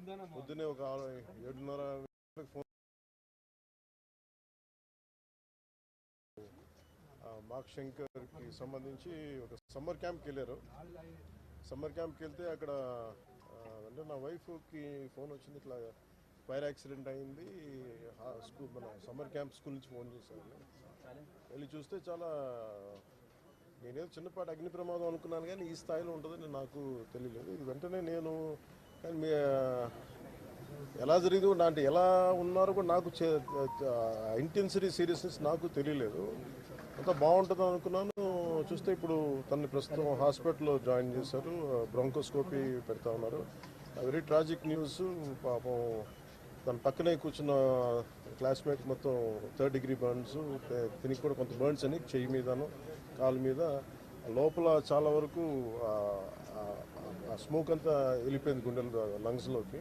పొద్దున్నే ఒక 7:30 phone mark శంకర్కి సంబంధించి ఒక సమ్మర్ క్యాంప్కి వెళ్ళారు. సమ్మర్ క్యాంప్కి వెళ్తే అక్కడ అంటే నా వైఫ్కి ఫోన్ వచ్చింది, ఇట్లా ఫైర్ యాక్సిడెంట్ అయింది, స్కూల్ మన సమ్మర్ క్యాంప్ స్కూల్ నుంచి ఫోన్ చేశారు. వెళ్ళి చూస్తే చాలా, నేనేదో చిన్నపాటి అగ్ని ప్రమాదం అనుకున్నాను కానీ ఈ స్థాయిలో ఉంటుందని నాకు తెలియలేదు. ఇది వెంటనే నేను కానీ ఎలా జరిగింది అంటే ఎలా ఉన్నారో కూడా నాకు ఇంటెన్సిటీ సీరియస్నెస్ నాకు తెలియలేదు. అంతా బాగుంటుంది అనుకున్నాను. చూస్తే ఇప్పుడు తనని ప్రస్తుతం హాస్పిటల్లో జాయిన్ చేశారు, బ్రాంకోస్కోపీ పెడతా ఉన్నారు. Very tragic news. పాపం తన పక్కనే కూర్చున్న క్లాస్మేట్ మొత్తం 3rd degree బర్న్స్, తినికి కూడా కొంత బర్న్స్ అని చెయ్యి మీదను కాలు మీద, లోపల చాలా వరకు స్మోక్ అంతా వెళ్ళిపోయింది గుండెల లంగ్స్లోకి.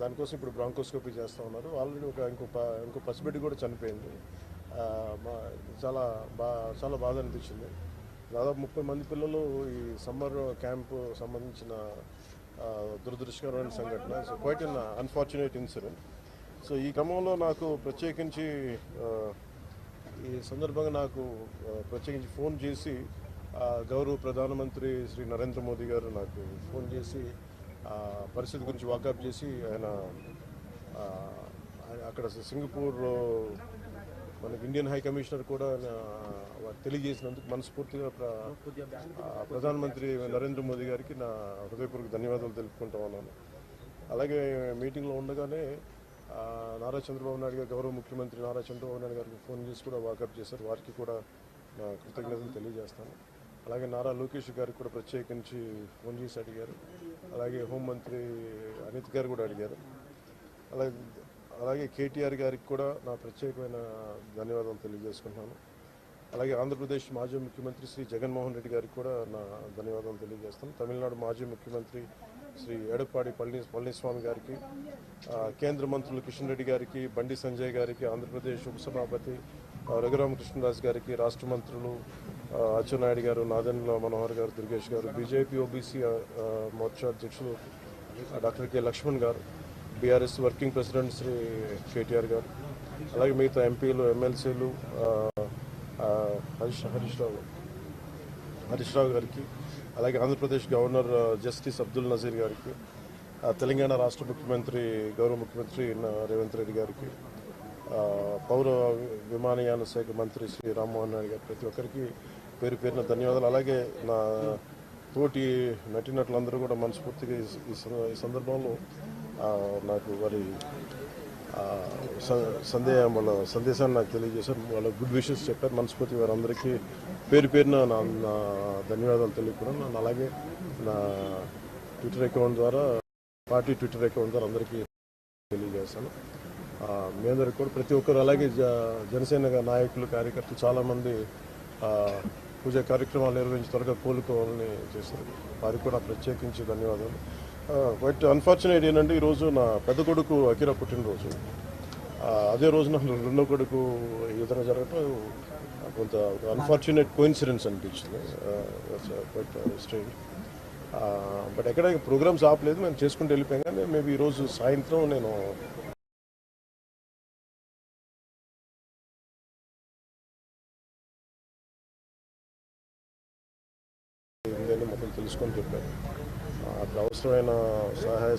దానికోసం ఇప్పుడు బ్రాంకోస్కోపీ చేస్తూ ఉన్నారు. ఆల్రెడీ ఇంకో పసిబిడ్డ కూడా చనిపోయింది. చాలా బాధ అనిపించింది. దాదాపు 30 మంది పిల్లలు ఈ సమ్మర్ క్యాంపు సంబంధించిన దురదృష్టకరమైన సంఘటన. So quiet an unfortunate incident. So ఈ క్రమంలో నాకు ప్రత్యేకించి ఈ సందర్భంగా నాకు ప్రత్యేకించి ఫోన్ చేసి గౌరవ ప్రధానమంత్రి శ్రీ నరేంద్ర మోదీ గారు నాకు ఫోన్ చేసి పరిస్థితి గురించి వాకప్ చేసి ఆయన అక్కడ సింగపూర్ మనకి ఇండియన్ హై కమిషనర్ కూడా తెలియజేసినందుకు మనస్ఫూర్తిగా ప్రధానమంత్రి నరేంద్ర మోదీ గారికి నా హృదయపూర్వక ధన్యవాదాలు తెలుపుకుంటా ఉన్నాను. అలాగే మీటింగ్లో ఉండగానే నారా చంద్రబాబు నాయుడు గారు, గౌరవ ముఖ్యమంత్రి నారా చంద్రబాబు నాయుడు గారికి ఫోన్ చేసి కూడా వాకప్ చేశారు. వారికి కూడా నా కృతజ్ఞతలు తెలియజేస్తాను. అలాగే నారా లోకేష్ గారికి కూడా ప్రత్యేకించి ఫోన్ చేసి అడిగారు. అలాగే హోంమంత్రి అనిత్ గారు కూడా అడిగారు. అలాగే కేటీఆర్ గారికి కూడా నా ప్రత్యేకమైన ధన్యవాదాలు తెలియజేసుకుంటున్నాను. అలాగే ఆంధ్రప్రదేశ్ మాజీ ముఖ్యమంత్రి శ్రీ జగన్మోహన్ రెడ్డి గారికి కూడా నా ధన్యవాదాలు తెలియజేస్తాను. తమిళనాడు మాజీ ముఖ్యమంత్రి శ్రీ ఎడప్పాడి పళనిస్వామి గారికి, కేంద్ర మంత్రులు కిషన్ రెడ్డి గారికి, బండి సంజయ్ గారికి, ఆంధ్రప్రదేశ్ ఉపసభాపతి రఘురామకృష్ణదాస్ గారికి, రాష్ట్ర మంత్రులు అచ్చెన్నాయుడు గారు, నాదెండ్ల మనోహర్ గారు, దుర్గేష్ గారు, బీజేపీ ఓబీసీ మోర్చా అధ్యక్షులు డాక్టర్ కె లక్ష్మణ్ గారు, BRS working president Shri KTR గారు, అలాగే మిగతా ఎంపీలు, ఎమ్మెల్సీలు హరీష్ రావు గారికి, అలాగే ఆంధ్రప్రదేశ్ గవర్నర్ జస్టిస్ అబ్దుల్ నజీర్ గారికి, తెలంగాణ రాష్ట్ర ముఖ్యమంత్రి గౌరవ ముఖ్యమంత్రి రేవంత్ రెడ్డి గారికి, పౌర విమానయాన శాఖ మంత్రి శ్రీ రామ్మోహన్ నాయుడు గారు, ప్రతి ఒక్కరికి పేరు పేరున ధన్యవాదాలు. అలాగే నా తోటి నటీనటులందరూ కూడా మనస్ఫూర్తిగా ఈ సందర్భంలో నాకు వారి వాళ్ళ సందేశాన్ని నాకు తెలియజేశారు. వాళ్ళ గుడ్ విషెస్ చెప్పారు. మనస్ఫూర్తి వారందరికీ పేరు పేరున నా ధన్యవాదాలు తెలుపుకున్నాను. అలాగే నా ట్విట్టర్ అకౌంట్ ద్వారా, పార్టీ ట్విట్టర్ అకౌంట్ ద్వారా అందరికీ తెలియజేస్తాను. మీ అందరికి కూడా ప్రతి ఒక్కరు, అలాగే జనసేన నాయకులు, కార్యకర్తలు చాలామంది పూజా కార్యక్రమాలు నిర్వహించి త్వరగా కోలుకోవాలని చేశారు. వారికి కూడా ప్రత్యేకించి ధన్యవాదాలు. బట్ అన్ఫార్చునేట్ ఏంటంటే ఈరోజు నా పెద్ద కొడుకు అకిరా పుట్టినరోజు. అదే రోజు నా రెండో కొడుకు ఈ విధంగా జరగటం కొంత అన్ఫార్చునేట్ కోఇన్సిడెన్స్ అనిపించింది. But strange. బట్ ఎక్కడ ప్రోగ్రామ్స్ ఆపలేదు, మేము చేసుకుంటూ వెళ్ళిపోయాం. కానీ మేబీ ఈరోజు సాయంత్రం నేను మొత్తం తెలుసుకొని చెప్పాను. అప్పుడు అవసరమైన సహాయ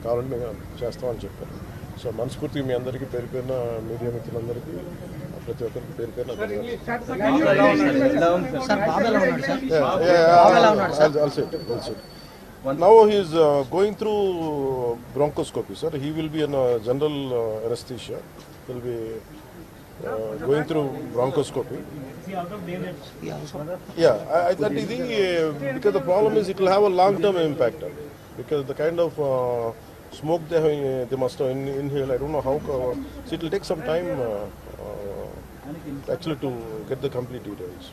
కావాలంటే మేము చేస్తామని చెప్పాను. సో మనస్ఫూర్తిగా మీ అందరికీ పేరు పేరున, మీడియా మిత్రులందరికీ ప్రతి ఒక్కరికి పేరు పేరున Now he is going through bronchoscopy, sir. He will be in general anesthesia. He will be going through bronchoscopy. Yeah, that is because the problem is it will have a long-term impact. Because the kind of smoke they must have inhaled, I don't know how. So it will take some time actually to get the complete details.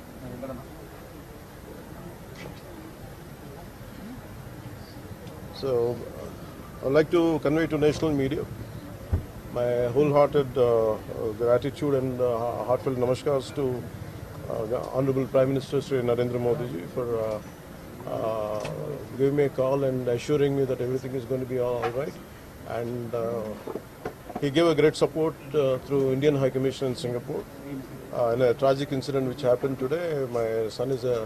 So I'd like to convey to national media my wholehearted gratitude and heartfelt namaskars to Honorable Prime Minister Sri Narendra Modi ji for giving me a call and assuring me that everything is going to be all right. And he gave a great support through Indian High Commission in Singapore. In a tragic incident which happened today, my son is a